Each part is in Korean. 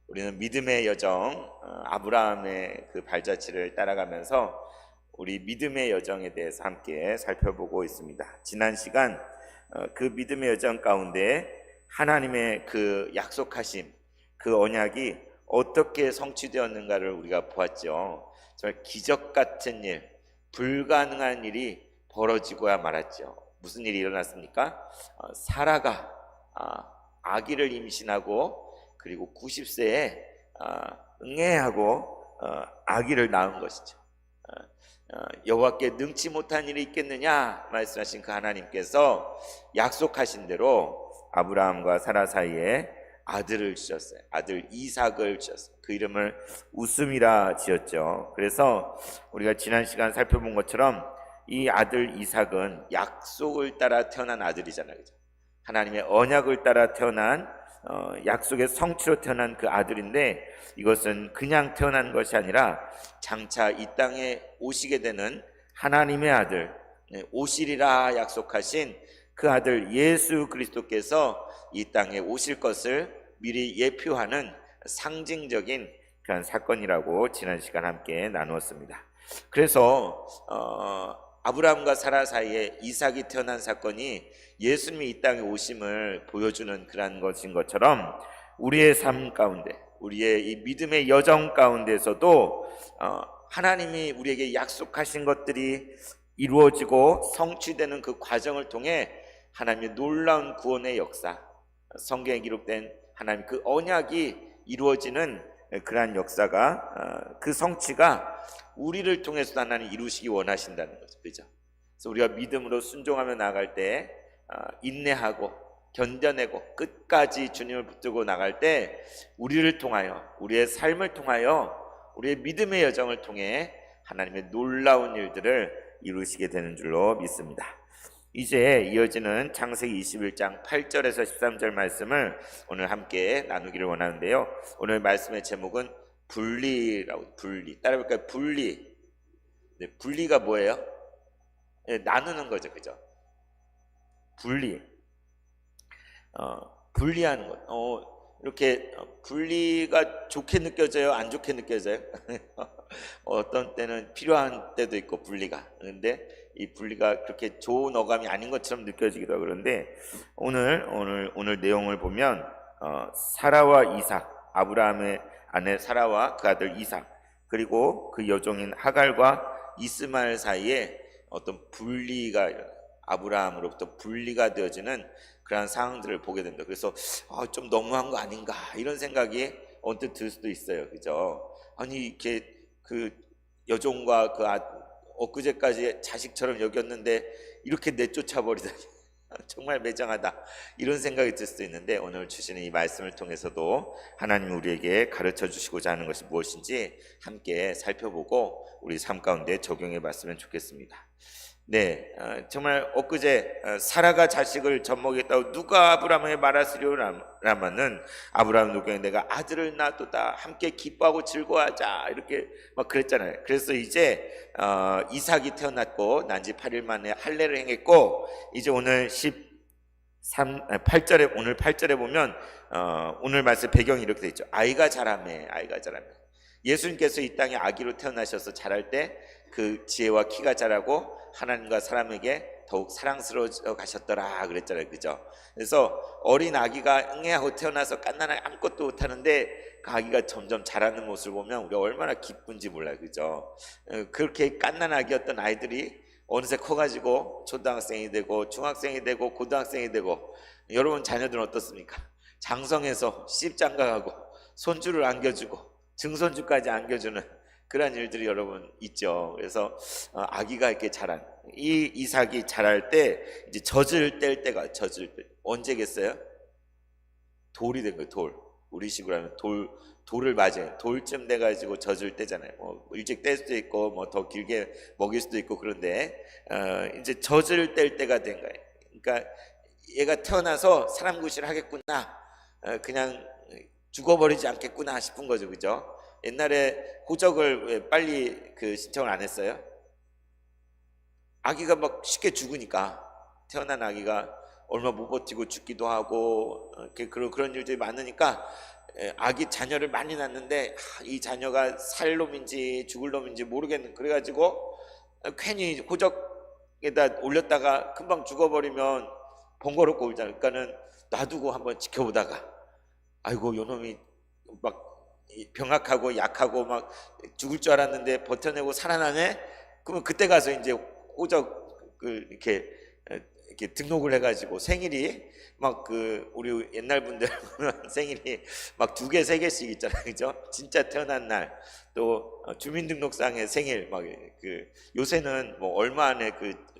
우리는 믿음의 여정, 아브라함의 그 발자취를 따라가면서 우리 믿음의 여정에 대해서 함께 살펴보고 있습니다. 지난 시간 그 믿음의 여정 가운데 하나님의 그 약속하심, 그 언약이 어떻게 성취되었는가를 우리가 보았죠. 정말 기적 같은 일, 불가능한 일이 벌어지고야 말았죠. 무슨 일이 일어났습니까? 사라가 아기를 임신하고 그리고 90세에 응애하고 아기를 낳은 것이죠. 여호와께 능치 못한 일이 있겠느냐 말씀하신 그 하나님께서 약속하신 대로 아브라함과 사라 사이에 아들을 주셨어요. 아들 이삭을 주셨어요. 그 이름을 웃음이라 지었죠. 그래서 우리가 지난 시간 살펴본 것처럼 이 아들 이삭은 약속을 따라 태어난 아들이잖아요. 그죠? 하나님의 언약을 따라 태어난 약속의 성취로 태어난 그 아들인데, 이것은 그냥 태어난 것이 아니라 장차 이 땅에 오시게 되는 하나님의 아들, 오시리라 약속하신 그 아들 예수 그리스도께서 이 땅에 오실 것을 미리 예표하는 상징적인 그런 사건이라고 지난 시간 함께 나누었습니다. 그래서 아브라함과 사라 사이에 이삭이 태어난 사건이 예수님이 이 땅에 오심을 보여주는 그런 것인 것처럼, 우리의 삶 가운데, 우리의 이 믿음의 여정 가운데서도 하나님이 우리에게 약속하신 것들이 이루어지고 성취되는 그 과정을 통해 하나님의 놀라운 구원의 역사, 성경에 기록된 하나님 그 언약이 이루어지는 그러한 역사가, 그 성취가 우리를 통해서 하나님 이루시기 원하신다는 거죠. 그죠? 그래서 우리가 믿음으로 순종하며 나아갈 때, 인내하고 견뎌내고 끝까지 주님을 붙들고 나갈 때, 우리를 통하여, 우리의 삶을 통하여, 우리의 믿음의 여정을 통해 하나님의 놀라운 일들을 이루시게 되는 줄로 믿습니다. 이제 이어지는 창세기 21장 8절에서 13절 말씀을 오늘 함께 나누기를 원하는데요, 오늘 말씀의 제목은 분리라고. 분리, 따라해볼까요? 분리. 네, 분리가 뭐예요? 네, 나누는 거죠. 그죠? 분리. 분리하는 것. 이렇게 분리가 좋게 느껴져요? 안 좋게 느껴져요? 어떤 때는 필요한 때도 있고, 분리가. 그런데 이 분리가 그렇게 좋은 어감이 아닌 것처럼 느껴지기도 하고, 그런데 오늘 내용을 보면 사라와 이삭, 아브라함의 아내 사라와 그 아들 이삭, 그리고 그 여종인 하갈과 이스마엘 사이에 어떤 분리가, 아브라함으로부터 분리가 되어지는 그런 상황들을 보게 됩니다. 그래서 좀 너무한 거 아닌가 이런 생각이 언뜻 들 수도 있어요. 그죠? 아니 이렇게 그 여종과 그 엊그제까지 자식처럼 여겼는데 이렇게 내쫓아 버리다니 정말 매장하다 이런 생각이 들 수도 있는데, 오늘 주시는 이 말씀을 통해서도 하나님 우리에게 가르쳐 주시고자 하는 것이 무엇인지 함께 살펴보고 우리 삶 가운데 적용해 봤으면 좋겠습니다. 네, 정말 엊그제 사라가 자식을 젖먹였다고 누가 아브라함에게 말하시려라마는, 아브라함 누경에 내가 아들을 낳았도다, 함께 기뻐하고 즐거워하자, 이렇게 막 그랬잖아요. 그래서 이제 이삭이 태어났고 난 지 8일 만에 할례를 행했고, 이제 오늘 8절에 오늘 8절에 보면 오늘 말씀 배경이 이렇게 되어 있죠. 아이가 자라매. 예수님께서 이 땅에 아기로 태어나셔서 자랄 때 그 지혜와 키가 자라고 하나님과 사람에게 더욱 사랑스러워 가셨더라 그랬잖아요. 그죠? 그래서 어린 아기가 응애하고 태어나서 갓난아기 아무것도 못하는데 그 아기가 점점 자라는 모습을 보면 우리가 얼마나 기쁜지 몰라요. 그죠? 그렇게 갓난아기였던 아이들이 어느새 커가지고 초등학생이 되고 중학생이 되고 고등학생이 되고, 여러분 자녀들은 어떻습니까? 장성해서 시집장가가고 손주를 안겨주고 증손주까지 안겨주는 그런 일들이 여러분 있죠. 그래서 아기가 이렇게 자란 이 이삭이 자랄 때 이제 젖을 뗄 때가, 젖을 때 언제겠어요? 돌이 된 거예요. 돌. 우리식으로 하면 돌을 맞아요. 돌쯤 돼가지고 젖을 떼잖아요. 뭐 일찍 뗄 수도 있고 뭐 더 길게 먹일 수도 있고, 그런데 이제 젖을 뗄 때가 된 거예요. 그러니까 얘가 태어나서 사람 구실을 하겠구나, 그냥 죽어버리지 않겠구나 싶은 거죠. 그죠? 옛날에 호적을 왜 빨리 신청을 안 했어요? 아기가 막 쉽게 죽으니까, 태어난 아기가 얼마 못 버티고 죽기도 하고 그런 일들이 많으니까 아기 자녀를 많이 낳는데 이 자녀가 살 놈인지 죽을 놈인지 모르겠는, 그래가지고 괜히 호적에다 올렸다가 금방 죽어버리면 번거롭고 울잖아요. 그러니까는 놔두고 한번 지켜보다가 아이고 요놈이 막 병약하고 약하고 막 죽을 줄 알았는데 버텨내고 살아나네. 그러면 그때 가서 이제 호적 이렇게 등록을 해가지고 생일이 막 우리 옛날 분들 보면 생일이 막 2개, 3개씩 있잖아요, 그죠? 진짜 태어난 날, 또 주민등록상의 생일, 막 요새는 뭐 얼마 안에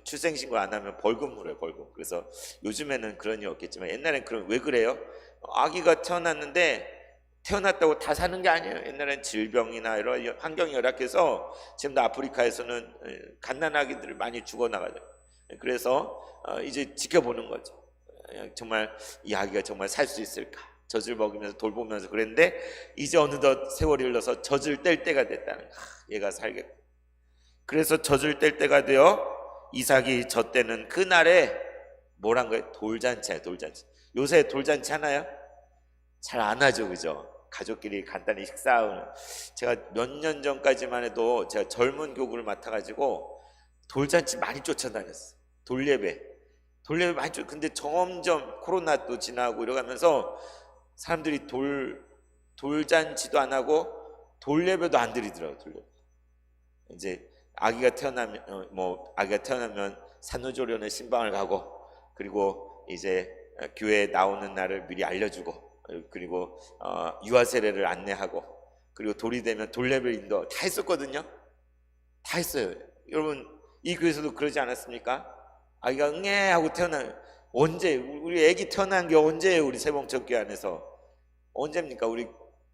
출생신고 안 하면 벌금 물어요, 벌금. 그래서 요즘에는 그런 일 없겠지만 옛날엔 왜 그래요? 아기가 태어났는데 태어났다고 다 사는 게 아니에요. 옛날엔 질병이나 이런 환경이 열악해서 지금도 아프리카에서는 갓난아기들을 많이 죽어나가죠. 그래서 이제 지켜보는 거죠. 정말 이 아기가 정말 살 수 있을까, 젖을 먹이면서 돌보면서 그랬는데 이제 어느덧 세월이 흘러서 젖을 뗄 때가 됐다는 거야. 얘가 살겠고. 그래서 젖을 뗄 때가 되어 이삭이 젖대는 그날에 뭐란 거예요? 돌잔치야, 돌잔치. 요새 돌잔치 하나요? 잘 안 하죠, 그죠? 가족끼리 간단히 식사하는. 제가 몇 년 전까지만 해도 제가 젊은 교구를 맡아가지고 돌잔치 많이 쫓아다녔어요. 돌예배 많이 근데 점점 코로나도 지나고 이러가면서 사람들이 돌잔치도 안 하고 돌예배도 안 드리더라고요. 돌예배. 이제 아기가 태어나면 산후조리원에 신방을 가고, 그리고 이제 교회에 나오는 날을 미리 알려주고, 그리고 유아 세례를 안내하고, 그리고 돌이 되면 돌예배 인도 다 했었거든요. 다 했어요. 여러분 이 교회에서도 그러지 않았습니까? 아기가 응애 하고 언제 우리 아기 태어난 게 언제예요? 우리 세봉천교회 안에서 언제입니까? 우리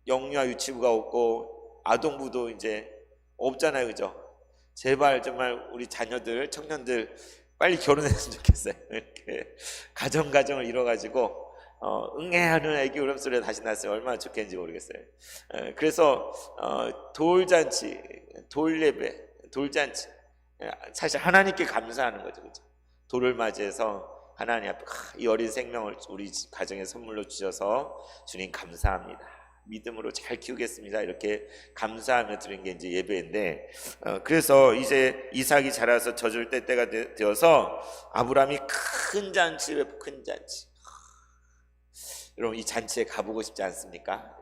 영유아 유치부가 없고 아동부도 이제 없잖아요, 그죠? 제발 정말 우리 자녀들, 청년들 빨리 결혼했으면 좋겠어요. 이렇게 가정을 이뤄가지고 응애하는 아기 울음소리가 다시 났어요. 얼마나 좋겠는지 모르겠어요. 그래서 돌잔치, 돌예배, 돌잔치, 사실 하나님께 감사하는 거죠, 그죠? 돌을 맞이해서 하나님 앞에 이 어린 생명을 우리 가정에 선물로 주셔서 주님 감사합니다, 믿음으로 잘 키우겠습니다, 이렇게 감사하며 드린 게 이제 예배인데, 그래서 이제 이삭이 자라서 젖을 뗄 때가 되어서 아브라함이 큰 잔치, 큰 잔치. 여러분 이 잔치에 가보고 싶지 않습니까?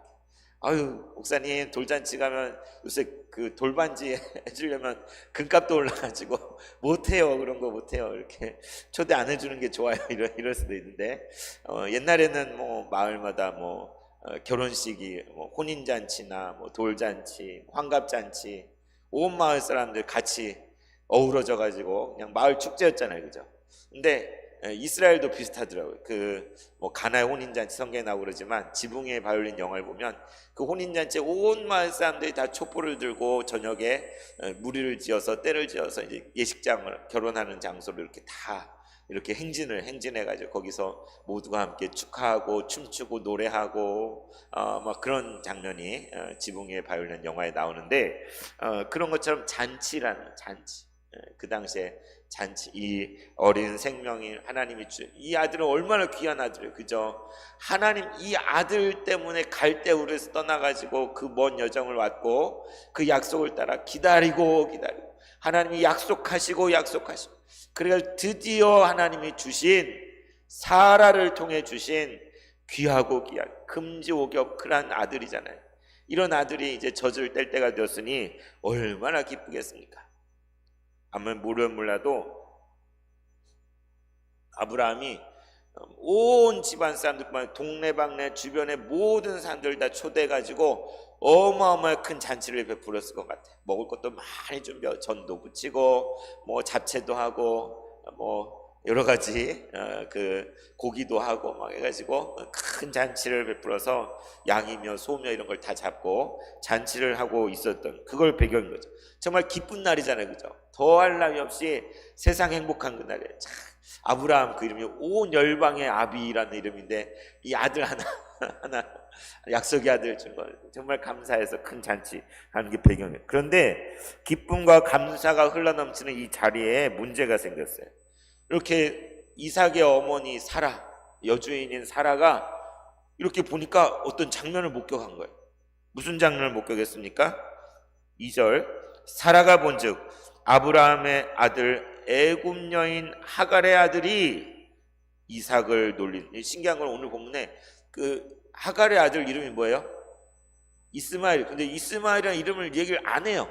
아유 목사님 돌잔치 가면 요새 돌반지 해주려면 금값도 올라가지고 못해요, 그런 거 못해요, 이렇게 초대 안 해주는 게 좋아요, 이럴 수도 있는데, 옛날에는 뭐 마을마다 결혼식이 혼인잔치나 돌잔치, 환갑잔치, 온 마을 사람들 같이 어우러져 가지고 그냥 마을 축제였잖아요, 그죠? 근데 이스라엘도 비슷하더라고요. 가나의 혼인잔치 성경에 나오고 그러지만 지붕의 바이올린 영화를 보면 그 혼인잔치에 온 마을 사람들이 다 촛불을 들고 저녁에 무리를 지어서 떼를 지어서 이제 예식장을, 결혼하는 장소를 이렇게 행진해가지고 거기서 모두가 함께 축하하고 춤추고 노래하고 막 그런 장면이 지붕의 바이올린 영화에 나오는데, 그런 것처럼 잔치라는 잔치, 그 당시에 잔치, 이 어린 생명이 하나님이 이 아들은 얼마나 귀한 아들이에요, 그죠? 하나님 이 아들 때문에 갈대우르에서 떠나가지고 그 먼 여정을 왔고 그 약속을 따라 기다리고 하나님이 약속하시고 그래서 드디어 하나님이 주신, 사라를 통해 주신 귀하고 귀한 금지오겹클한 아들이잖아요. 이런 아들이 이제 젖을 뗄 때가 되었으니 얼마나 기쁘겠습니까? 아무튼 몰라도 아브라함이 온 집안 사람들뿐만 동네방네 주변의 모든 사람들 다 초대해가지고 어마어마한 큰 잔치를 베풀었을 것 같아요. 먹을 것도 많이 준비하고 전도 붙이고 잡채도 하고 여러 가지 고기도 하고 막 해가지고 큰 잔치를 베풀어서 양이며 소며 이런 걸 다 잡고 잔치를 하고 있었던, 그걸 배경인 거죠. 정말 기쁜 날이잖아요, 그죠? 더할 나위 없이 세상 행복한 그날이에요. 아브라함 그 이름이 온 열방의 아비라는 이름인데 이 아들 하나 약속의 아들 준 거 정말 감사해서 큰 잔치 하는 게 배경이에요. 그런데 기쁨과 감사가 흘러넘치는 이 자리에 문제가 생겼어요. 이렇게 이삭의 어머니 사라, 여주인인 사라가 이렇게 보니까 어떤 장면을 목격한 거예요. 무슨 장면을 목격했습니까? 2절, 사라가 본즉 아브라함의 아들 애굽 여인 하갈의 아들이 이삭을 놀린. 신기한 건 오늘 본문에 그 하갈의 아들 이름이 뭐예요? 이스마엘. 근데 이스마엘이라는 이름을 얘기를 안 해요.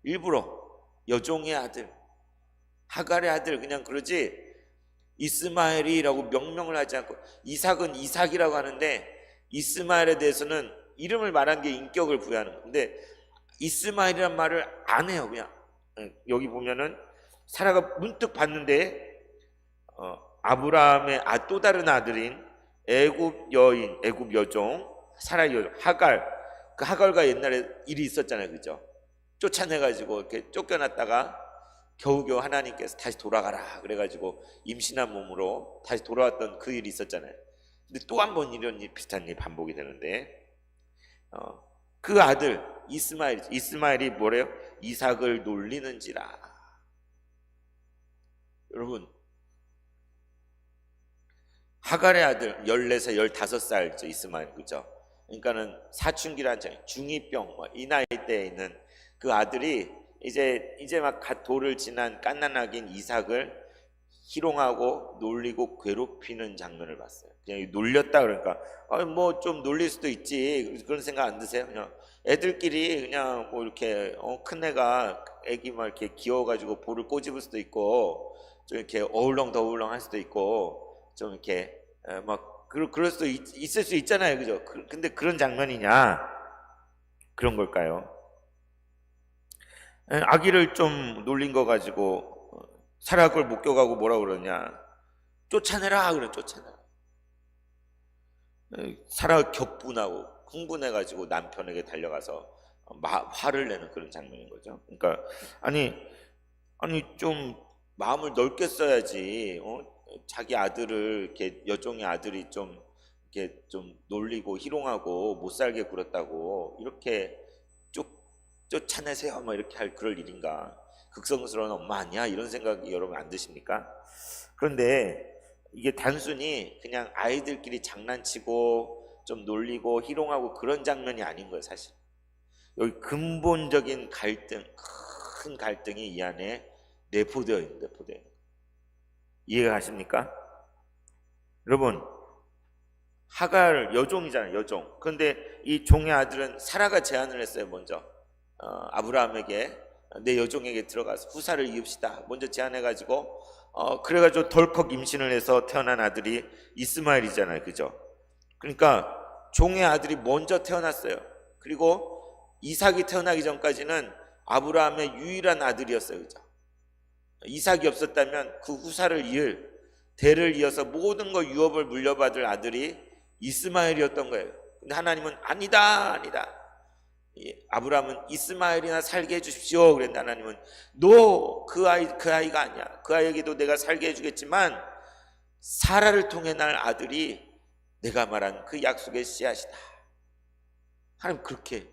일부러 여종의 아들, 하갈의 아들 그냥 그러지 이스마엘이라고 명명을 하지 않고, 이삭은 이삭이라고 하는데 이스마엘에 대해서는 이름을 말한 게 인격을 부여하는 건데 이스마엘이란 말을 안 해요. 그냥 여기 보면은 사라가 문득 봤는데 아브라함의 또 다른 아들인 애굽 여인, 애굽 여종, 사라 여종 하갈, 그 하갈과 옛날에 일이 있었잖아요, 그죠? 쫓아내가지고 이렇게 쫓겨났다가 겨우겨우 하나님께서 다시 돌아가라 그래가지고 임신한 몸으로 다시 돌아왔던 그 일이 있었잖아요. 근데 또 한 번 이런 비슷한 일 반복이 되는데 그 아들 이스마엘이 뭐래요? 이삭을 놀리는지라. 여러분, 하갈의 아들 14살 15살죠 이스마엘, 그죠? 그러니까는 사춘기란 중2병 이 나이 때에 있는 그 아들이 이제 막 갓 돌을 지난 갓난아기인 이삭을 희롱하고 놀리고 괴롭히는 장면을 봤어요. 그냥 놀렸다 그러니까 뭐 좀 놀릴 수도 있지 그런 생각 안 드세요? 그냥 애들끼리 그냥 뭐 이렇게 큰 애가 애기 막 이렇게 귀여워가지고 볼을 꼬집을 수도 있고 좀 이렇게 어울렁더울렁 할 수도 있고 좀 이렇게 막 그럴 수도 있을 수 있잖아요, 그죠? 근데 그런 장면이냐? 그런 걸까요? 아기를 좀 놀린 거 가지고 사라 그걸 목격하고 뭐라 그러냐? 쫓아내라 그래, 쫓아내라. 사라가 격분하고 흥분해가지고 남편에게 달려가서 화를 내는 그런 장면인 거죠. 그러니까 아니 좀 마음을 넓게 써야지. 자기 아들을 이렇게 여종의 아들이 좀 이렇게 좀 놀리고 희롱하고 못 살게 굴었다고 이렇게 쫓아내세요 막 이렇게 할 그럴 일인가? 극성스러운 엄마 아니야? 이런 생각이 여러분 안 드십니까? 그런데 이게 단순히 그냥 아이들끼리 장난치고 좀 놀리고 희롱하고 그런 장면이 아닌 거예요, 사실. 여기 근본적인 갈등, 큰 갈등이 이 안에 내포되어 있는데, 이해가 가십니까? 여러분, 하갈 여종이잖아요, 여종. 그런데 이 종의 아들은 사라가 제안을 했어요, 먼저. 아브라함에게 내 여종에게 들어가서 후사를 이읍시다 먼저 제안해가지고 그래가지고 덜컥 임신을 해서 태어난 아들이 이스마엘이잖아요, 그죠? 그러니까 종의 아들이 먼저 태어났어요. 그리고 이삭이 태어나기 전까지는 아브라함의 유일한 아들이었어요, 그죠? 이삭이 없었다면 그 후사를 이을, 대를 이어서 모든 거 유업을 물려받을 아들이 이스마엘이었던 거예요. 근데 하나님은 아니다 아브라함은 이스마엘이나 살게 해주십시오 그랬는데 하나님은 그 아이가 아니야. 그 아이에게도 내가 살게 해주겠지만 사라를 통해 날 아들이 내가 말한 그 약속의 씨앗이다. 하나님 그렇게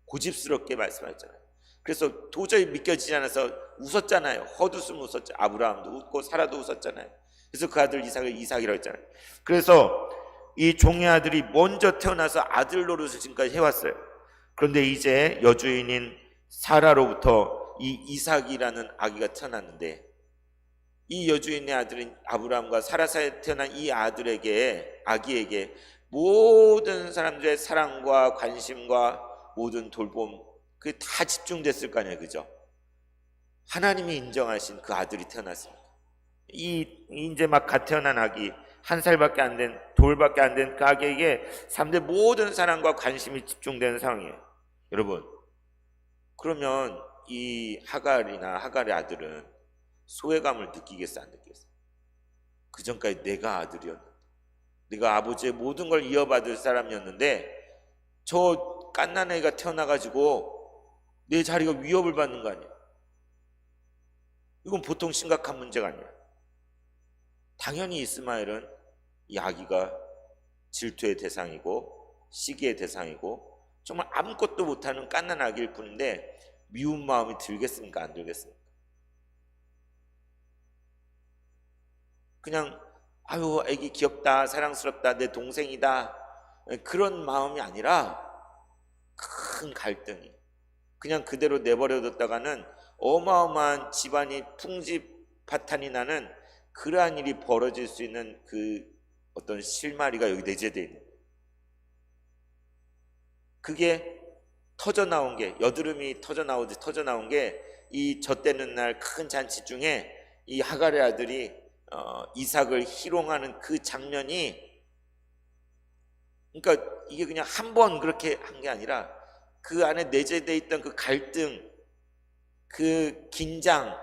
고집스럽게 말씀하셨잖아요. 그래서 도저히 믿겨지지 않아서 웃었잖아요. 헛웃음 웃었죠. 아브라함도 웃고 사라도 웃었잖아요. 그래서 그 아들 이삭을 이삭이라고 했잖아요. 그래서 이 종의 아들이 먼저 태어나서 아들 노릇을 지금까지 해왔어요. 그런데 이제 여주인인 사라로부터 이 이삭이라는 아기가 태어났는데 이 여주인의 아들인 아브라함과 사라 사이에 태어난 이 아기에게 모든 사람들의 사랑과 관심과 모든 돌봄 그게 다 집중됐을 거 아니에요, 그죠? 하나님이 인정하신 그 아들이 태어났습니다. 이제 막 갓 태어난 아기, 1살밖에 안 된, 돌밖에 안 된 그 아기에게 사람들의 모든 사랑과 관심이 집중되는 상황이에요. 여러분, 그러면 이 하갈의 아들은 소외감을 느끼겠어, 안 느끼겠어? 그 전까지 내가 아들이었는데, 내가 아버지의 모든 걸 이어받을 사람이었는데 저 갓난아이가 태어나가지고 내 자리가 위협을 받는 거 아니야? 이건 보통 심각한 문제가 아니야. 당연히 이스마엘은 이 아기가 질투의 대상이고 시기의 대상이고 정말 아무것도 못하는 갓난 아기일 뿐인데 미운 마음이 들겠습니까? 안 들겠습니까? 그냥 아유 애기 귀엽다, 사랑스럽다, 내 동생이다, 그런 마음이 아니라 큰 갈등이, 그냥 그대로 내버려뒀다가는 어마어마한 집안이 풍지파탄이 나는 그러한 일이 벌어질 수 있는 그 어떤 실마리가 여기 내재되어 있는 거예요. 그게 터져 나온 게, 여드름이 터져 나온 게 이 젖대는 날 큰 잔치 중에 이 하갈의 아들이 이삭을 희롱하는 그 장면이, 그러니까 이게 그냥 한 번 그렇게 한 게 아니라 그 안에 내재되어 있던 그 갈등, 그 긴장,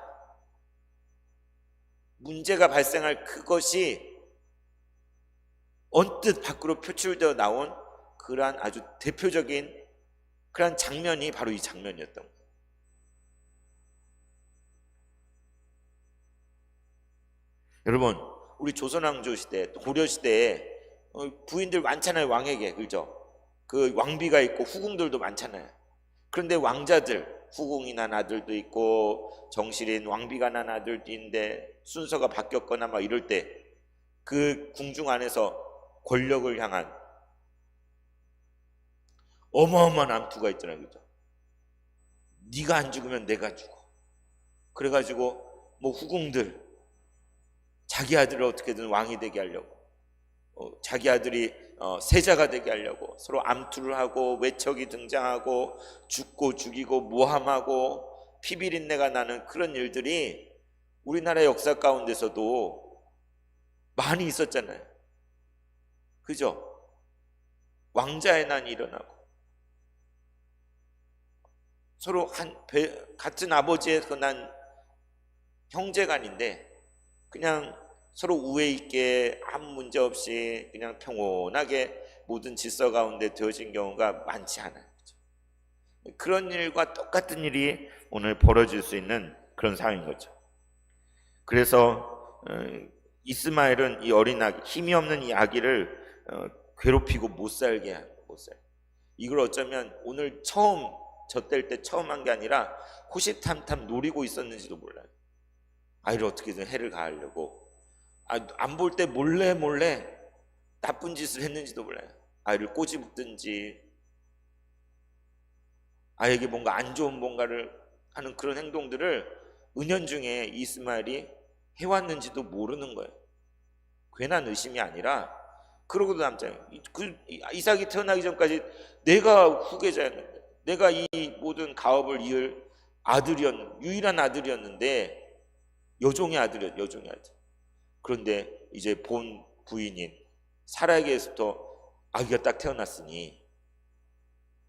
문제가 발생할 그것이 언뜻 밖으로 표출되어 나온 그러한 아주 대표적인 그러한 장면이 바로 이 장면이었던 거예요. 여러분, 우리 조선왕조 시대, 고려 시대에 부인들 많잖아요. 왕에게, 그죠? 그 왕비가 있고 후궁들도 많잖아요. 그런데 왕자들, 후궁이 난 아들도 있고 정실인 왕비가 난 아들도 있는데 순서가 바뀌었거나 막 이럴 때 그 궁중 안에서 권력을 향한 어마어마한 암투가 있잖아요, 그죠? 네가 안 죽으면 내가 죽어. 그래가지고 뭐 후궁들 자기 아들을 어떻게든 왕이 되게 하려고, 자기 아들이 세자가 되게 하려고 서로 암투를 하고 외척이 등장하고 죽고 죽이고 모함하고 피비린내가 나는 그런 일들이 우리나라 역사 가운데서도 많이 있었잖아요, 그죠? 왕자의 난이 일어나고 서로 같은 아버지에서 난 형제간인데 그냥 서로 우애 있게 아무 문제 없이 그냥 평온하게 모든 질서 가운데 되어진 경우가 많지 않아요. 그런 일과 똑같은 일이 오늘 벌어질 수 있는 그런 상황인 거죠. 그래서 이스마엘은 이 어린 아기, 힘이 없는 이 아기를 괴롭히고 못 살게 하는, 못 살게. 이걸 어쩌면 오늘 처음 젖댈 때 처음 한 게 아니라 호시탐탐 노리고 있었는지도 몰라요. 아이를 어떻게든 해를 가하려고 안 볼 때 몰래 나쁜 짓을 했는지도 몰라요. 아이를 꼬집든지 아이에게 뭔가 안 좋은 뭔가를 하는 그런 행동들을 은연중에 이스마엘이 해왔는지도 모르는 거예요. 괜한 의심이 아니라 그러고도 남자예요. 이삭이 태어나기 전까지 내가 후계자였는데, 내가 이 모든 가업을 이을 유일한 아들이었는데, 여종의 아들이었죠, 여종의 아들. 그런데 이제 본 부인인 사라에게서부터 아기가 딱 태어났으니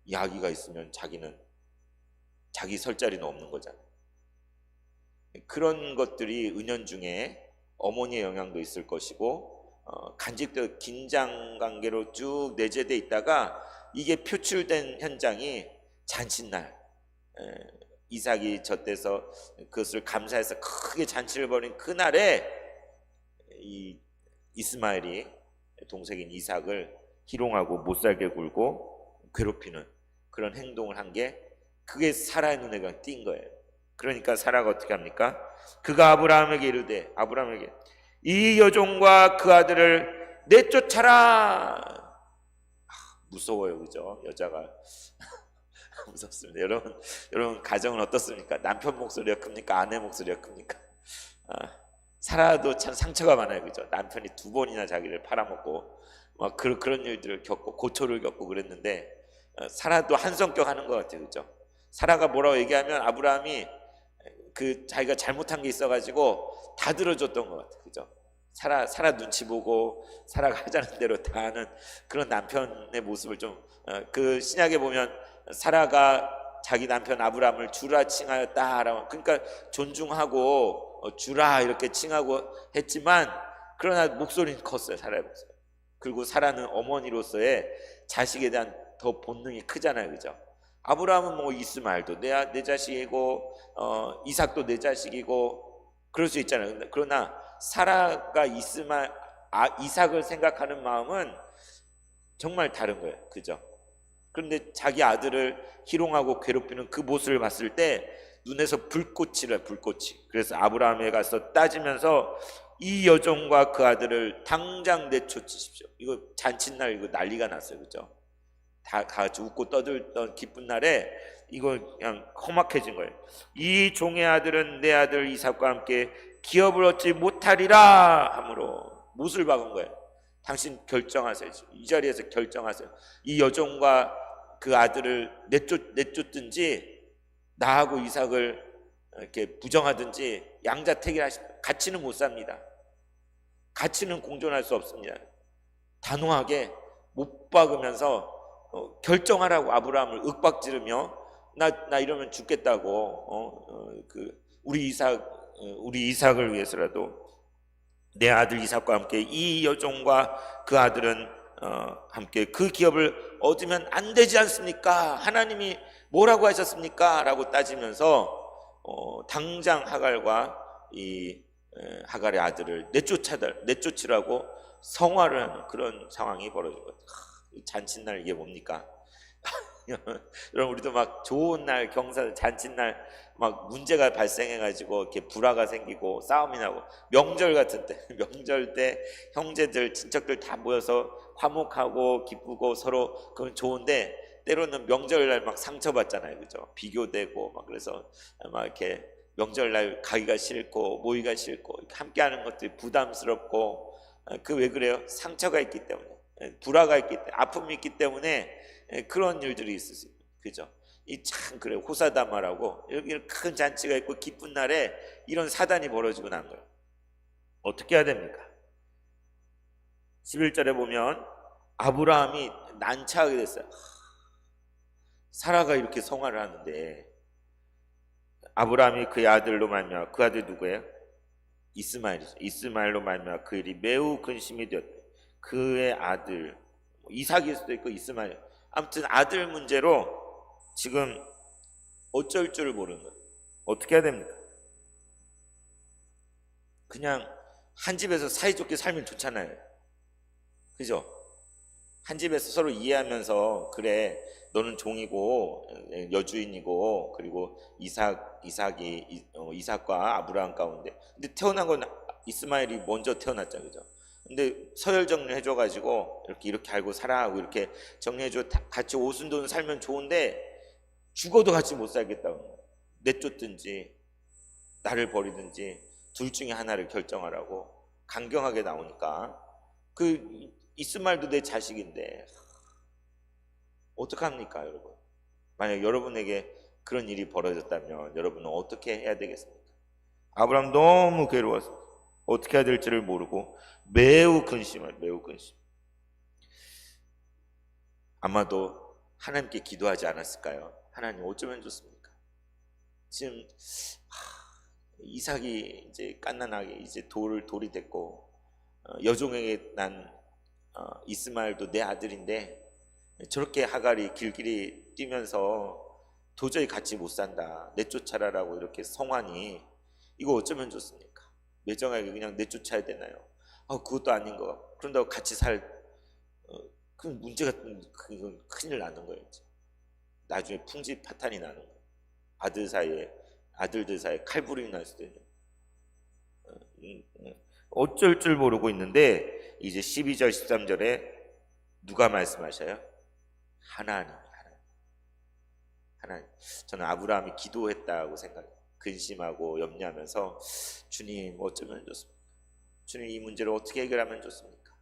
이 아기가 있으면 자기 설 자리는 없는 거잖아요. 그런 것들이 은연중에 어머니의 영향도 있을 것이고 간직된 긴장 관계로 쭉 내재돼 있다가 이게 표출된 현장이 잔칫날, 이삭이 젖대서 그것을 감사해서 크게 잔치를 벌인 그날에 이 이스마엘이 동생인 이삭을 희롱하고 못살게 굴고 괴롭히는 그런 행동을 한 게, 그게 사라의 눈에 그냥 띈 거예요. 그러니까 사라가 어떻게 합니까? 그가 아브라함에게 이르되, 아브라함에게 이 여종과 그 아들을 내쫓아라. 무서워요, 그죠? 여자가 무섭습니다. 여러분 가정은 어떻습니까? 남편 목소리가 큽니까? 아내 목소리가 큽니까? 사라도 참 상처가 많아요, 그죠? 남편이 2번이나 자기를 팔아먹고 막 그런 일들을 겪고 고초를 겪고 그랬는데, 사라도 한 성격 하는 것 같아요, 그죠? 사라가 뭐라고 얘기하면 아브라함이 자기가 잘못한 게 있어가지고 다 들어줬던 것 같아요, 그죠? 사라 눈치 보고 사라가 하자는 대로 다 하는 그런 남편의 모습을 좀, 그 신약에 보면 사라가 자기 남편 아브라함을 주라 칭하였다, 그러니까 존중하고 주라 이렇게 칭하고 했지만, 그러나 목소리는 컸어요, 사라의 목소리. 그리고 사라는 어머니로서의 자식에 대한 더 본능이 크잖아요, 그죠? 아브라함은 뭐 이스마엘도 내 자식이고 이삭도 내 자식이고 그럴 수 있잖아요. 그러나 사라가 이삭을 생각하는 마음은 정말 다른 거예요, 그죠? 그런데 자기 아들을 희롱하고 괴롭히는 그 모습을 봤을 때 눈에서 불꽃이래, 불꽃이. 그래서 아브라함에 가서 따지면서 이 여종과 그 아들을 당장 내쫓으십시오. 이거 잔칫날 이거 난리가 났어요, 그죠? 다 같이 웃고 떠들던 기쁜 날에 이거 그냥 험악해진 거예요. 이 종의 아들은 내 아들 이삭과 함께 기업을 얻지 못하리라 하므로 못을 박은 거예요. 당신 결정하세요. 이 자리에서 결정하세요. 이 여종과 그 아들을 내쫓든지 나하고 이삭을 이렇게 부정하든지 양자택일 하십니다. 같이는 못 삽니다. 같이는 공존할 수 없습니다. 단호하게 못 박으면서 결정하라고 아브라함을 윽박지르며 나 이러면 죽겠다고 우리 이삭을 위해서라도 내 아들 이삭과 함께 이 여종과 그 아들은 함께 그 기업을 얻으면 안 되지 않습니까? 하나님이 뭐라고 하셨습니까? 라고 따지면서 당장 하갈과 이 하갈의 아들을 내쫓으라고 성화를 하는 그런 상황이 벌어진 것 같아요. 잔칫날 이게 뭡니까? 여러분 우리도 막 좋은 날 경사 잔칫날 막 문제가 발생해가지고 이렇게 불화가 생기고 싸움이 나고 명절 같은 때 명절 때 형제들 친척들 다 모여서 화목하고 기쁘고 서로 그건 좋은데 때로는 명절날 막 상처받잖아요, 그죠? 비교되고 막 그래서 막 이렇게 명절날 가기가 싫고 모이기가 싫고 함께하는 것들이 부담스럽고 그 왜 그래요? 상처가 있기 때문에 불화가 있기 때문에 아픔이 있기 때문에 그런 일들이 있을 수 있어요, 그죠? 이 참 그래 호사다마라고 이렇게 큰 잔치가 있고 기쁜 날에 이런 사단이 벌어지고 난 거예요. 어떻게 해야 됩니까? 11절에 보면 아브라함이 난처하게 됐어요. 사라가 이렇게 성화를 하는데 아브라함이 그의 아들로 말미암아 그 아들 누구예요? 이스마엘이죠. 이스마엘로 말미암아 그 일이 매우 근심이 되었대. 그의 아들 이삭일 수도 있고 이스마엘 아무튼 아들 문제로 지금 어쩔 줄을 모르는 거예요. 어떻게 해야 됩니까? 그냥 한 집에서 사이좋게 살면 좋잖아요, 그죠? 한 집에서 서로 이해하면서 그래 너는 종이고 여주인이고 그리고 이삭과 아브라함 가운데 근데 태어난 건 이스마엘이 먼저 태어났죠, 그죠? 근데 서열 정리해줘가지고 이렇게 알고 살아하고 이렇게 정리해줘 같이 오순도순 살면 좋은데 죽어도 같이 못 살겠다고 거예요. 내쫓든지 나를 버리든지 둘 중에 하나를 결정하라고 강경하게 나오니까 그 이스마엘도 내 자식인데 어떡합니까, 여러분? 만약 여러분에게 그런 일이 벌어졌다면 여러분은 어떻게 해야 되겠습니까? 아브라함 너무 괴로웠어요. 어떻게 해야 될지를 모르고 매우 근심. 아마도 하나님께 기도하지 않았을까요? 하나님 어쩌면 좋습니까? 지금 이삭이 이제 갓난아기 이제 돌이 됐고 여종에게 난 이스마엘도 내 아들인데 저렇게 하갈이 길길이 뛰면서 도저히 같이 못 산다 내쫓아라라고 이렇게 성환이 이거 어쩌면 좋습니까? 매정하게 그냥 내쫓아야 되나요? 그것도 아닌 거 같고 그런다고 같이 그 문제가 그건 큰일 나는 거예요. 나중에 풍지 파탄이 나는 거예요. 아들들 사이에 칼부림이 날 수도 있는. 어쩔 줄 모르고 있는데 이제 12절 13절에 누가 말씀하셔요? 하나님. 저는 아브라함이 기도했다고 생각해요. 근심하고 염려하면서 주님 어쩌면 좋습니까? 주님 이 문제를 어떻게 해결하면 좋습니까?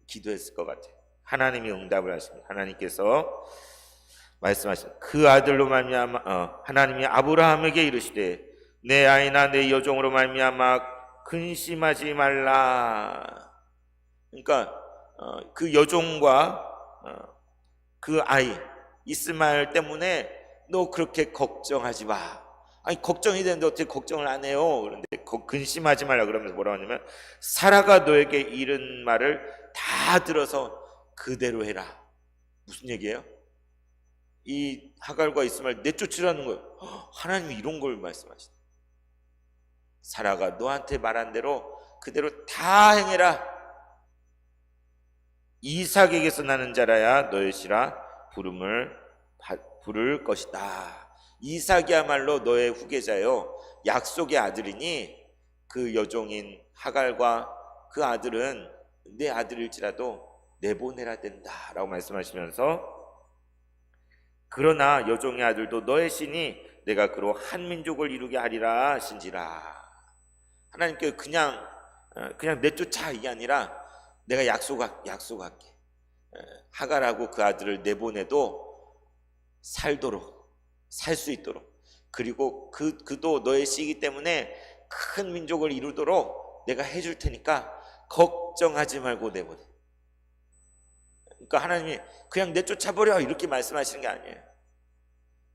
기도했을 것 같아요. 하나님이 응답을 하십니다. 하나님께서 말씀하셨습니다. 그 아들로 말미암아 하나님이 아브라함에게 이르시되 내 아이나 내 여종으로 말미암아 근심하지 말라. 그러니까 그 여종과 그 아이 이스마엘 때문에 너 그렇게 걱정하지 마. 아니 걱정이 되는데 어떻게 걱정을 안 해요? 그런데 근심하지 말라 그러면서 뭐라고 하냐면 사라가 너에게 이른 말을 다 들어서 그대로 해라. 무슨 얘기예요? 이 하갈과 이스마엘 내쫓으라는 거예요. 하나님이 이런 걸 말씀하시다. 사라가 너한테 말한 대로 그대로 다 행해라. 이삭에게서 나는 자라야 너의 씨라 부를 것이다. 이삭이야말로 너의 후계자요 약속의 아들이니 그 여종인 하갈과 그 아들은 내 아들일지라도 내보내라 된다라고 말씀하시면서, 그러나 여종의 아들도 너의 신이 내가 그로 한 민족을 이루게 하리라 하신지라. 하나님께 그냥 내쫓아 이게 아니라 내가 약속할게. 하갈하고 그 아들을 내보내도 살 수 있도록, 그리고 그도 너의 씨이기 때문에 큰 민족을 이루도록 내가 해줄 테니까 걱정하지 말고 내보내. 그러니까 하나님이 그냥 내쫓아버려 이렇게 말씀하시는 게 아니에요.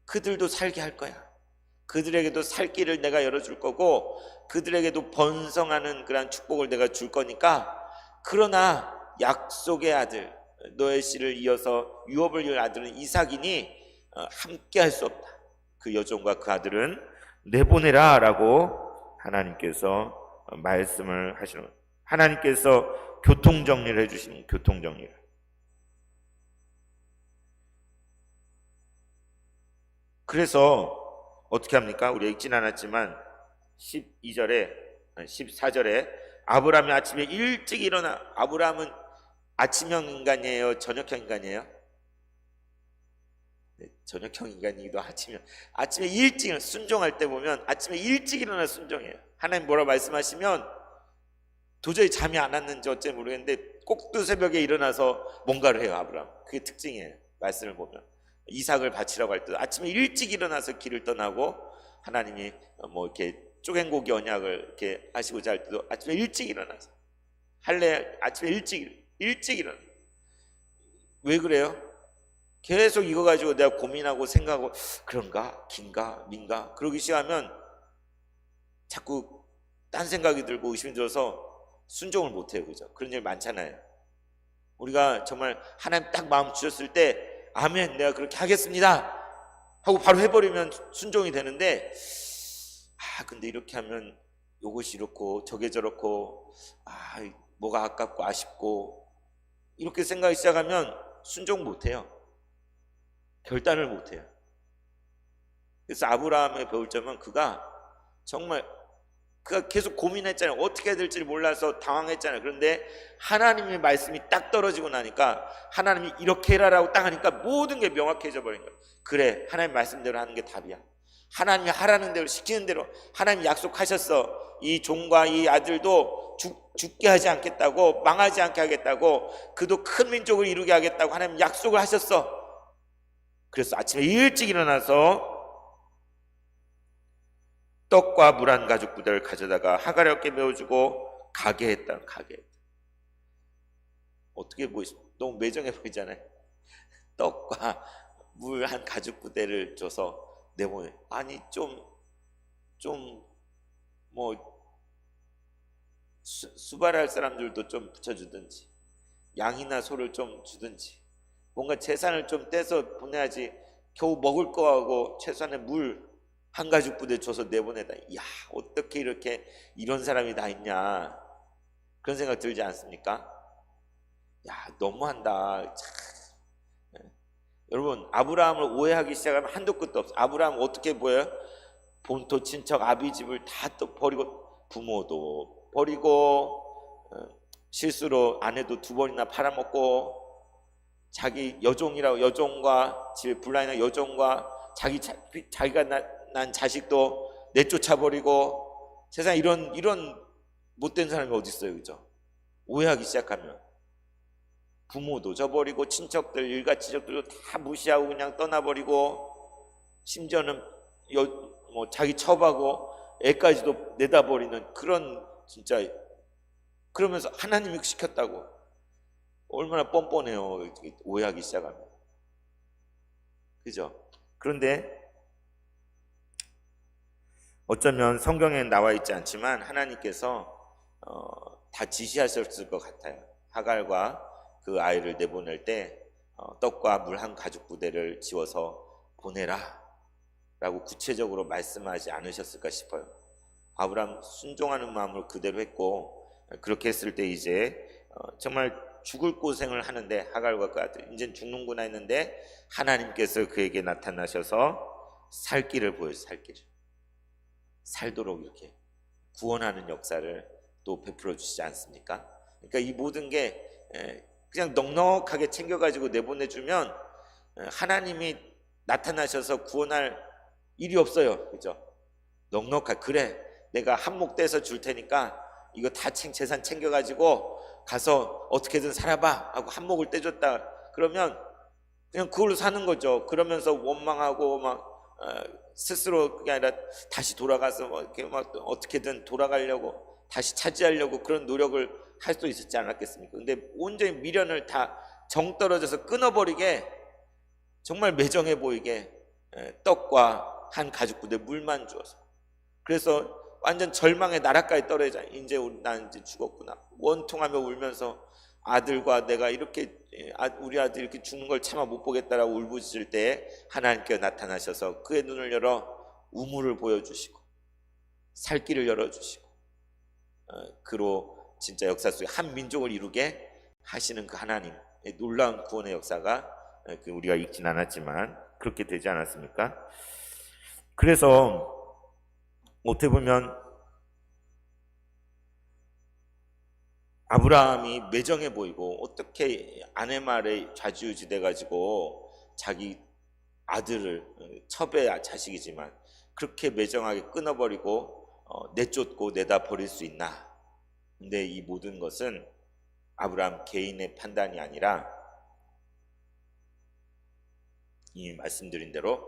그들도 살게 할 거야. 그들에게도 살 길을 내가 열어줄 거고, 그들에게도 번성하는 그런 축복을 내가 줄 거니까, 그러나 약속의 아들 너의 씨를 이어서 유업을 이을 아들은 이삭이니 함께 할 수 없다. 그 여종과 그 아들은 내보내라 라고 하나님께서 말씀을 하시는 거예요. 하나님께서 교통정리를 해주시는 교통정리를. 그래서 어떻게 합니까? 우리가 읽진 않았지만 14절에 아브라함이 아침에 일찍 일어나. 아브라함은 아침형 인간이에요? 저녁형 인간이에요? 네, 저녁형 인간이기도 아침에 일찍 순종할 때 보면 아침에 일찍 일어나 순종해요. 하나님 뭐라 말씀하시면 도저히 잠이 안 왔는지 어째 모르겠는데 꼭두 새벽에 일어나서 뭔가를 해요. 아브라함. 그게 특징이에요. 말씀을 보면 이삭을 바치라고 할 때도 아침에 일찍 일어나서 길을 떠나고, 하나님이 뭐 이렇게 쪼갠고기 언약을 이렇게 하시고자 할 때도 아침에 일찍 일어나서 아침에 일찍 일어나. 왜 그래요? 계속 이거 가지고 내가 고민하고 생각하고 그런가 긴가 민가 그러기 시작하면 자꾸 딴 생각이 들고 의심이 들어서 순종을 못해요. 그죠? 그런 일 많잖아요. 우리가 정말 하나님 딱 마음 주셨을 때 아멘 내가 그렇게 하겠습니다 하고 바로 해버리면 순종이 되는데, 근데 이렇게 하면 요것이 이렇고 저게 저렇고 뭐가 아깝고 아쉽고 이렇게 생각이 시작하면 순종 못해요. 결단을 못해요. 그래서 아브라함의 배울 점은 그가 계속 고민했잖아요. 어떻게 해야 될지 몰라서 당황했잖아요. 그런데 하나님의 말씀이 딱 떨어지고 나니까 하나님이 이렇게 해라라고 딱 하니까 모든 게 명확해져 버린 거예요. 그래, 하나님 말씀대로 하는 게 답이야. 하나님이 하라는 대로 시키는 대로 하나님이 약속하셨어. 이 종과 이 아들도 죽게 하지 않겠다고, 망하지 않게 하겠다고, 그도 큰 민족을 이루게 하겠다고 하나님 약속을 하셨어. 그래서 아침에 일찍 일어나서 떡과 물 한 가죽 부대를 가져다가 하갈의 어깨에 메어주고 가게 했다. 어떻게 보이십니까? 너무 매정해 보이잖아요. 떡과 물 한 가죽 부대를 줘서 내보내. 아니 수발할 사람들도 좀 붙여주든지, 양이나 소를 좀 주든지, 뭔가 재산을 좀 떼서 보내야지. 겨우 먹을 거하고 최소한의 물 한 가죽 부대 줘서 내보내다. 야, 어떻게 이렇게 이런 사람이 다 있냐, 그런 생각 들지 않습니까? 야, 너무한다. 참. 여러분, 아브라함을 오해하기 시작하면 한도 끝도 없어. 아브라함 어떻게 보여요? 본토 친척 아비집을 다 또 버리고, 부모도 버리고, 실수로 아내도 2번이나 팔아먹고, 자기 여종과 집에 불나이나 여종과 자기가 난 자식도 내쫓아버리고, 세상에 이런 못된 사람이 어디 있어요? 그죠? 오해하기 시작하면 부모도 저버리고 친척들 일가친척들도 다 무시하고 그냥 떠나버리고, 심지어는 자기 첩하고 애까지도 내다버리는 그런, 진짜 그러면서 하나님이 시켰다고. 얼마나 뻔뻔해요. 오해하기 시작하면. 그죠? 그런데 어쩌면 성경에 나와 있지 않지만 하나님께서 다 지시하셨을 것 같아요. 하갈과 그 아이를 내보낼 때 떡과 물 한 가죽 부대를 지워서 보내라 라고 구체적으로 말씀하지 않으셨을까 싶어요. 아브라함 순종하는 마음으로 그대로 했고, 그렇게 했을 때 이제 정말 죽을 고생을 하는데, 하갈과 그 아들 이제 죽는구나 했는데 하나님께서 그에게 나타나셔서 살 길을 보여주세요. 살도록 이렇게 구원하는 역사를 또 베풀어 주시지 않습니까? 그러니까 이 모든 게 그냥 넉넉하게 챙겨가지고 내보내주면 하나님이 나타나셔서 구원할 일이 없어요. 그죠? 넉넉하게, 그래 내가 한몫 떼서 줄 테니까 이거 다 재산 챙겨가지고 가서 어떻게든 살아봐 하고 한몫을 떼줬다 그러면 그냥 그걸로 사는 거죠. 그러면서 원망하고 막 스스로 그게 아니라 다시 돌아가서 이렇게 막 어떻게든 돌아가려고 다시 차지하려고 그런 노력을 할 수 있었지 않았겠습니까? 근데 온전히 미련을 다 정 떨어져서 끊어버리게, 정말 매정해 보이게 떡과 한 가죽 부대 물만 주어서, 그래서 완전 절망의 나라까지 떨어져. 이제 난 이제 죽었구나 원통하며 울면서 아들과 내가 이렇게 우리 아들 이렇게 죽는 걸 차마 못 보겠다라고 울부짖을 때 하나님께서 나타나셔서 그의 눈을 열어 우물을 보여주시고 살 길을 열어주시고 그로 진짜 역사 속에 한 민족을 이루게 하시는 그 하나님의 놀라운 구원의 역사가 우리가 읽진 않았지만 그렇게 되지 않았습니까? 그래서 어떻게 보면 아브라함이 매정해 보이고 어떻게 아내 말에 좌지우지 돼가지고 자기 아들을, 첩의 자식이지만 그렇게 매정하게 끊어버리고 내쫓고 내다 버릴 수 있나? 근데 이 모든 것은 아브라함 개인의 판단이 아니라 이미 말씀드린 대로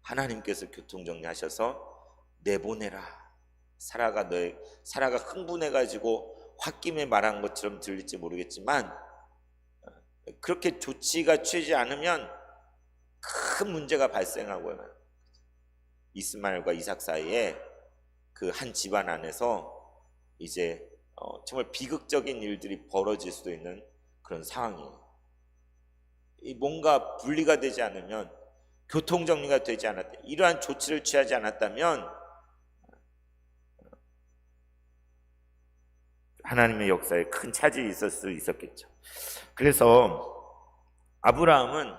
하나님께서 교통정리하셔서 내보내라. 사라가 흥분해가지고 홧김에 말한 것처럼 들릴지 모르겠지만 그렇게 조치가 취하지 않으면 큰 문제가 발생하고요. 이스마엘과 이삭 사이에 그 한 집안 안에서 이제 정말 비극적인 일들이 벌어질 수도 있는 그런 상황이에요. 뭔가 분리가 되지 않으면, 교통정리가 되지 않았다, 이러한 조치를 취하지 않았다면 하나님의 역사에 큰 차질이 있을 수 있었겠죠. 그래서 아브라함은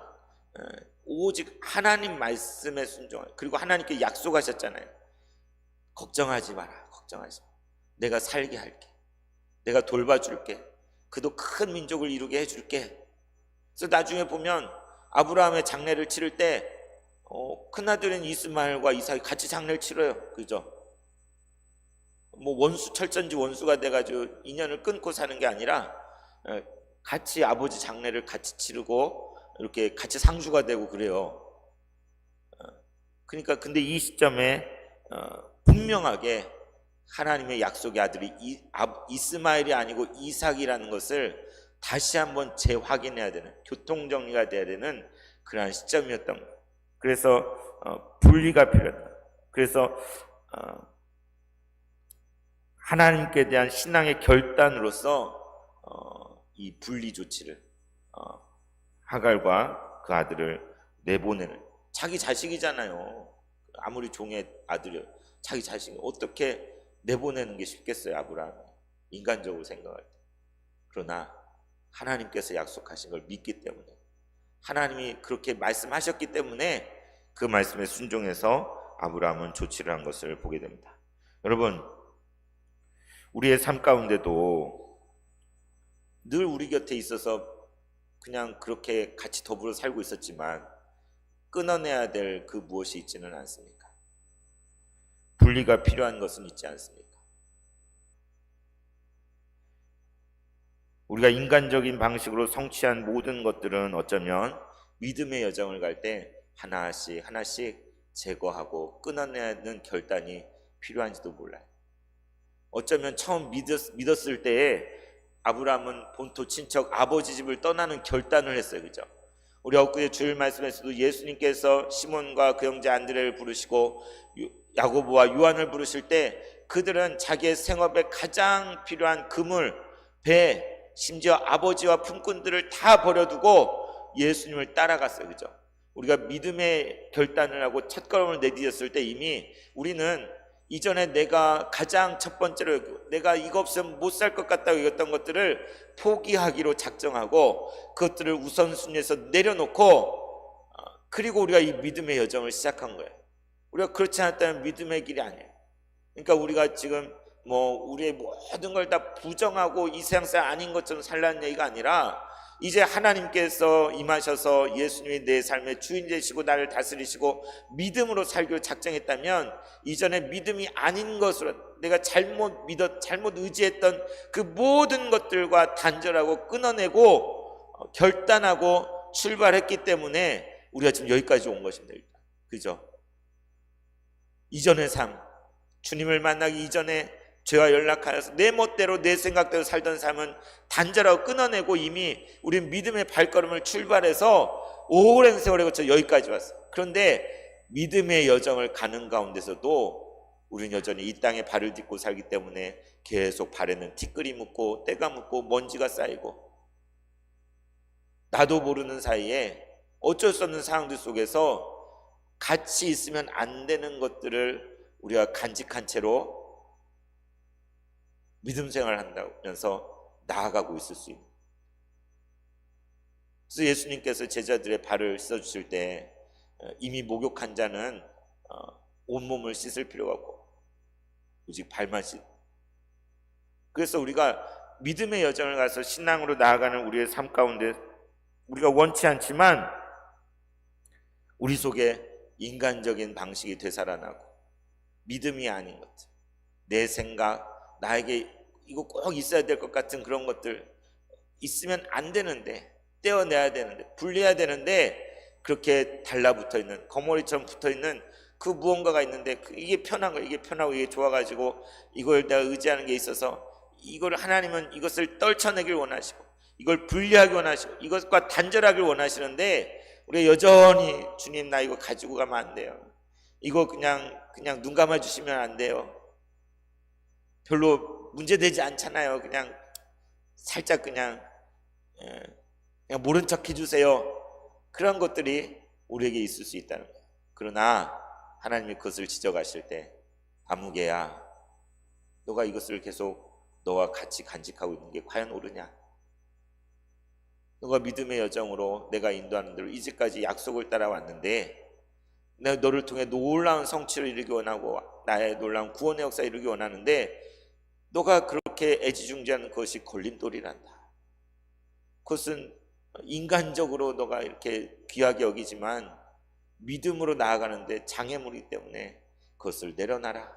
오직 하나님 말씀에 순종하고, 그리고 하나님께 약속하셨잖아요. 걱정하지 마라. 내가 살게 할게. 내가 돌봐줄게. 그도 큰 민족을 이루게 해줄게. 그래서 나중에 보면 아브라함의 장례를 치를 때 큰아들인 이스마엘과 이삭이 같이 장례를 치러요. 그죠? 뭐 철전지 원수가 돼가지고 인연을 끊고 사는 게 아니라 같이 아버지 장례를 같이 치르고 이렇게 같이 상주가 되고 그래요. 그러니까 근데 이 시점에 분명하게 하나님의 약속의 아들이 이스마엘이 아니고 이삭이라는 것을 다시 한번 재확인해야 되는, 교통정리가 돼야 되는 그러한 시점이었던 거예요. 그래서 분리가 필요하다. 그래서 하나님께 대한 신앙의 결단으로서 이 분리 조치를, 하갈과 그 아들을 내보내는, 자기 자식이잖아요. 아무리 종의 아들이요, 자기 자식이 어떻게 내보내는 게 쉽겠어요, 아브라함이, 인간적으로 생각할 때. 그러나 하나님께서 약속하신 걸 믿기 때문에, 하나님이 그렇게 말씀하셨기 때문에 그 말씀에 순종해서 아브라함은 조치를 한 것을 보게 됩니다. 여러분, 우리의 삶 가운데도 늘 우리 곁에 있어서 그냥 그렇게 같이 더불어 살고 있었지만 끊어내야 될 그 무엇이 있지는 않습니까? 분리가 필요한 것은 있지 않습니까? 우리가 인간적인 방식으로 성취한 모든 것들은 어쩌면 믿음의 여정을 갈 때 하나씩 제거하고 끊어내는 결단이 필요한지도 몰라요. 어쩌면 처음 믿었을 때에 아브라함은 본토 친척 아버지 집을 떠나는 결단을 했어요. 그죠? 우리 엊그제 주일 말씀에서도 예수님께서 시몬과 그 형제 안드레를 부르시고 야고보와 요한을 부르실 때 그들은 자기의 생업에 가장 필요한 그물, 배, 심지어 아버지와 품꾼들을 다 버려두고 예수님을 따라갔어요. 그죠? 우리가 믿음의 결단을 하고 첫걸음을 내디뎠을 때 이미 우리는 이전에 내가 가장 첫 번째로 내가 이거 없으면 못 살 것 같다고 여겼던 것들을 포기하기로 작정하고 그것들을 우선순위에서 내려놓고 그리고 우리가 이 믿음의 여정을 시작한 거예요. 우리가 그렇지 않았다면 믿음의 길이 아니에요. 그러니까 우리가 지금 우리의 모든 걸 다 부정하고 이 세상 아닌 것처럼 살라는 얘기가 아니라, 이제 하나님께서 임하셔서 예수님이 내 삶의 주인 되시고 나를 다스리시고 믿음으로 살기로 작정했다면, 이전에 믿음이 아닌 것으로 내가 잘못 의지했던 그 모든 것들과 단절하고 끊어내고 결단하고 출발했기 때문에 우리가 지금 여기까지 온 것입니다. 그죠? 이전의 삶, 주님을 만나기 이전에 죄와 연락하여서 내 멋대로 내 생각대로 살던 삶은 단절하고 끊어내고 이미 우리 믿음의 발걸음을 출발해서 오랜 세월에 거쳐 여기까지 왔어. 그런데 믿음의 여정을 가는 가운데서도 우리는 여전히 이 땅에 발을 딛고 살기 때문에 계속 발에는 티끌이 묻고 때가 묻고 먼지가 쌓이고, 나도 모르는 사이에 어쩔 수 없는 상황들 속에서 같이 있으면 안 되는 것들을 우리가 간직한 채로 믿음 생활을 한다면서 나아가고 있을 수 있는. 그래서 예수님께서 제자들의 발을 씻어주실 때 이미 목욕한 자는 온몸을 씻을 필요가 없고 오직 발만 씻. 그래서 우리가 믿음의 여정을 가서 신앙으로 나아가는 우리의 삶 가운데 우리가 원치 않지만 우리 속에 인간적인 방식이 되살아나고 믿음이 아닌 것들, 내 생각, 나에게 이거 꼭 있어야 될 것 같은 그런 것들 있으면 안 되는데, 떼어내야 되는데, 분리해야 되는데, 그렇게 달라붙어 있는, 거머리처럼 붙어 있는 그 무언가가 있는데, 이게 편한 거, 이게 편하고 이게 좋아가지고 이걸 내가 의지하는 게 있어서, 이걸 하나님은 이것을 떨쳐내길 원하시고 이걸 분리하기 원하시고 이것과 단절하길 원하시는데, 우리가 여전히 주님 나 이거 가지고 가면 안 돼요, 이거 그냥 눈 감아 주시면 안 돼요, 별로 문제되지 않잖아요, 그냥 살짝 그냥 모른 척 해주세요, 그런 것들이 우리에게 있을 수 있다는 거예요. 그러나 하나님이 그것을 지적하실 때, 아무개야 너가 이것을 계속 너와 같이 간직하고 있는 게 과연 옳으냐? 너가 믿음의 여정으로 내가 인도하는 대로 이제까지 약속을 따라왔는데, 내가 너를 통해 놀라운 성취를 이루기 원하고 나의 놀라운 구원의 역사를 이루기 원하는데, 너가 그렇게 애지중지하는 것이 걸림돌이란다. 그것은 인간적으로 너가 이렇게 귀하게 여기지만 믿음으로 나아가는데 장애물이기 때문에 그것을 내려놔라,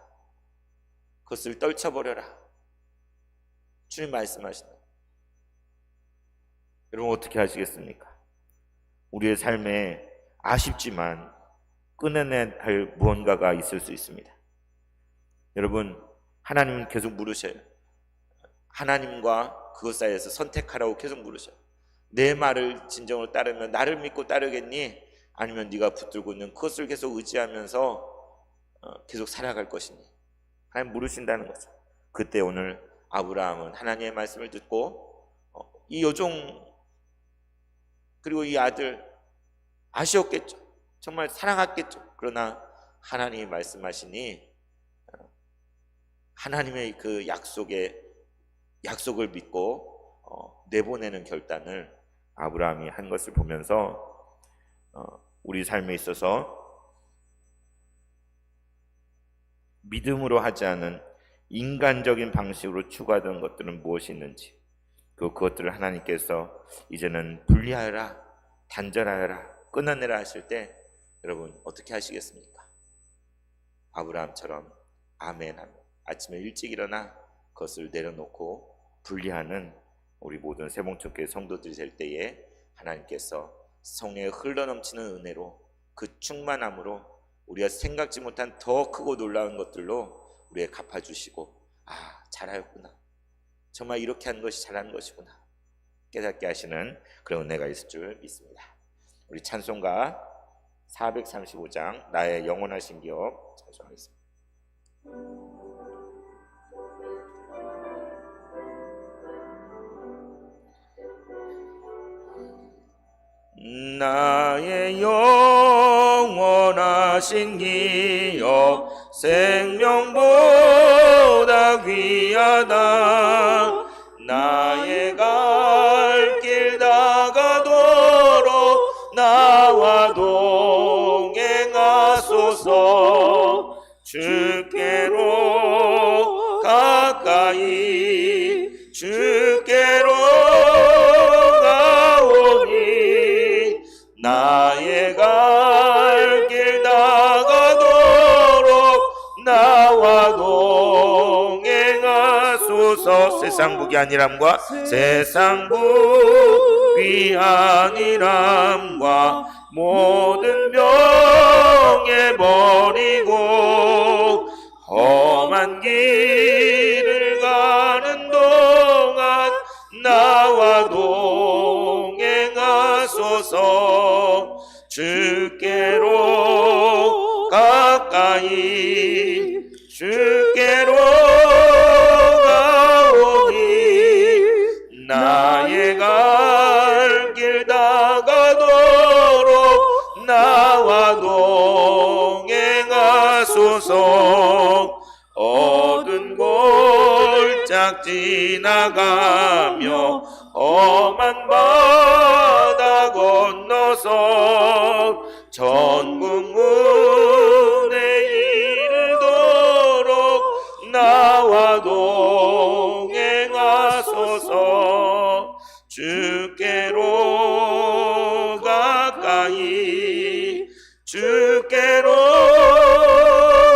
그것을 떨쳐버려라. 주님 말씀하신다. 여러분 어떻게 하시겠습니까? 우리의 삶에 아쉽지만 끊어내야 할 무언가가 있을 수 있습니다. 여러분, 하나님은 계속 물으셔요. 하나님과 그것 사이에서 선택하라고 계속 물으셔요. 내 말을 진정으로 따르면 나를 믿고 따르겠니? 아니면 네가 붙들고 있는 그것을 계속 의지하면서 계속 살아갈 것이니? 하나님 물으신다는 거죠. 그때 오늘 아브라함은 하나님의 말씀을 듣고 이 여종 그리고 이 아들 아쉬웠겠죠. 정말 사랑했겠죠. 그러나 하나님이 말씀하시니 하나님의 그 약속을 믿고 내보내는 결단을 아브라함이 한 것을 보면서 우리 삶에 있어서 믿음으로 하지 않은 인간적인 방식으로 추구하던 것들은 무엇이 있는지, 그것들을 하나님께서 이제는 분리하여라, 단절하여라, 끊어내라 하실 때 여러분 어떻게 하시겠습니까? 아브라함처럼 아멘 하면 아침에 일찍 일어나 그것을 내려놓고 분리하는 우리 모든 새봉천교회 성도들이 될 때에 하나님께서 성령의 흘러넘치는 은혜로 그 충만함으로 우리가 생각지 못한 더 크고 놀라운 것들로 우리에 갚아주시고, 잘하였구나, 정말 이렇게 한 것이 잘한 것이구나 깨닫게 하시는 그런 은혜가 있을 줄 믿습니다. 우리 찬송가 435장 나의 영원하신 기업 찬송하겠습니다. 나의 영원하신 기업 생명보다 귀하다. 나의 갈 길 다가도록 나와 동행하소서. 주께로 가까이 주께로 가오니 나의 갈 길 다가도록 나와 동행하소서. 세상 복이 아니람과 세상 복이 아니람과 모든 명예 버리고 험한 길을 가는 동안 나와 동행하소서. 주께로 가까이 주께로 가오니 나의 갈 길 다가도록 나와 동행하소서. 어두운 골짝 지나가며 험한 바다 건너서 천국 문에 이르도록 나와 동행하소서. 주께로 가까이 주께로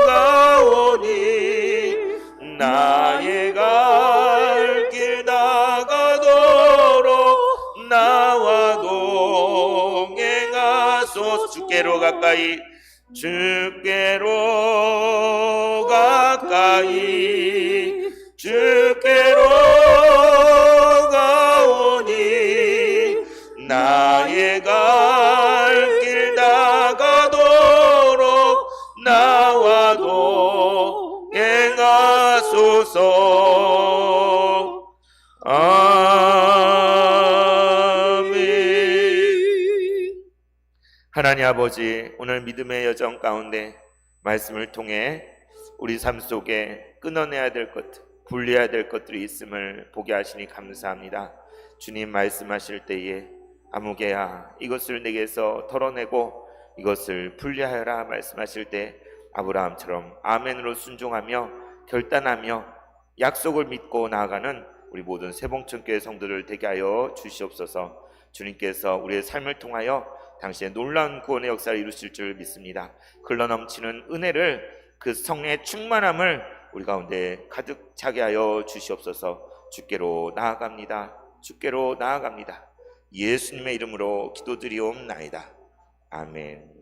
가오니 나의 갈 길 다가도록 나와 동행하소서. 주께로 가까이 주께로 가까이 주께로 가오니 나의 갈 길 다가도록 나와 동행하소서. 아멘. 하나님 아버지, 오늘 믿음의 여정 가운데 말씀을 통해 우리 삶 속에 끊어내야 될 것들, 분리해야 될 것들이 있음을 보게 하시니 감사합니다. 주님 말씀하실 때에 아무개야 이것을 내게서 털어내고 이것을 분리하여라 말씀하실 때 아브라함처럼 아멘으로 순종하며 결단하며 약속을 믿고 나아가는 우리 모든 새봉천교회 성도들 되게 하여 주시옵소서. 주님께서 우리의 삶을 통하여 당신의 놀라운 구원의 역사를 이루실 줄 믿습니다. 흘러넘치는 은혜를, 그 성령의 충만함을 우리 가운데 가득 차게 하여 주시옵소서. 주께로 나아갑니다. 주께로 나아갑니다. 예수님의 이름으로 기도드리옵나이다. 아멘.